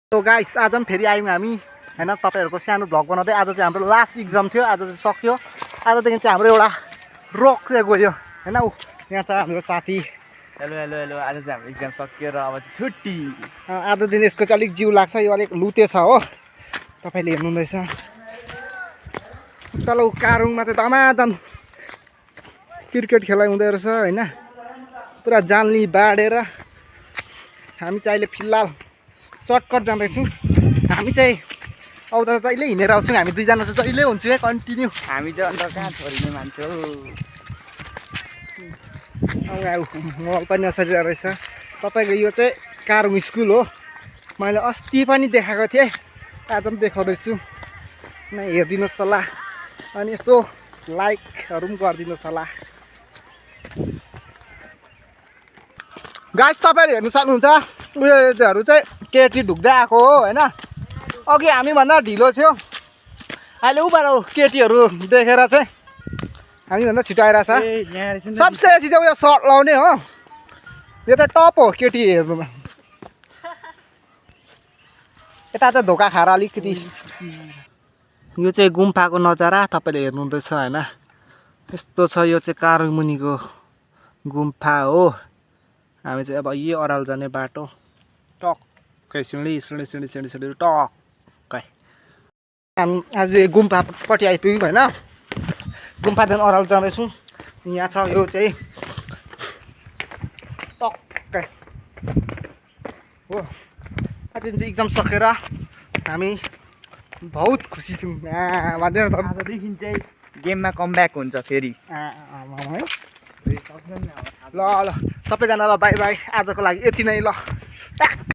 तो गाइस आज पनि फेरि आयौँ हामी हैन तपाईहरुको सानो भ्लग बनाउँदै। आज चाहिँ हाम्रो लास्ट एक्जाम थियो, आज चाहिँ सक्यो। आजदेखि चाहिँ हाम्रो एउटा रक चाहिँ गयो हैन। यहाँ छ हाम्रो साथी। हेलो हेलो हेलो, आज चाहिँ हाम्रो एक्जाम सकियो र अब चाहिँ छुट्टी। आज दिन यसको चाहिँ अलिक जिउ लाग्छ, यो अलिक लुते छ हो, तपाईले हेर्नु हुँदैछ। तल कारुङमा चाहिँ दमादम क्रिकेट खेलाइ हुँदै रहेछ हैन, पुरा जान्ली बाडेर। हामी चाहिँ अहिले फिलहाल सर्टकट जाँदैछौँ। हामी चाहिँ आउँदा जहिले हिँडेर आउँछौँ, हामी दुईजना चाहिँ जहिले हुन्छौँ है कन्टिन्यू। हामी चाहिँ अन्त कहाँ छोडिने मान्छे हो। मल पनि यसरी रहेछ। तपाईँको यो चाहिँ कारुङ स्कुल हो, मैले अस्ति पनि देखाएको थिएँ, आज पनि देखाउँदैछु। न हेरिदिनुहोस् होला, अनि यस्तो लाइकहरू पनि गरिदिनुहोस् होला। गाइस तपाईँहरू हेर्नु सक्नुहुन्छ, उयोहरू चाहिँ केटी ढुक्दै आएको हो होइन। अघि हामीभन्दा ढिलो थियो, अहिले उबाट केटीहरू देखेर चाहिँ हामीभन्दा छिटो आइरहेछ। सबसे बेसी चाहिँ उयो सर्ट लाउने हो, यो चाहिँ टप हो केटी हेर्नुमा। यता चाहिँ धोका खाएर अलिकति। यो चाहिँ गुम्पाको नजारा तपाईँले हेर्नुहुँदैछ होइन, यस्तो छ। यो चाहिँ कारुङ मुनिको गुम्फा हो। हामी चाहिँ अब यो अराल जाने बाटो टक्कै सिँढी टक्कै। हामी आज यो गुम्पापट्टि आइपुग्यौँ होइन, गुम्पादेखि अराल जाँदैछौँ। यहाँ छ यो चाहिँ टक्कै हो। आज चाहिँ एक्जाम सकेर हामी बहुत खुसी छौँ। भन्दैन आजदेखि चाहिँ गेममा कमब्याक हुन्छ फेरि। है ल ल सबैजनालाई बाई बाई, आजको लागि यति नै ल।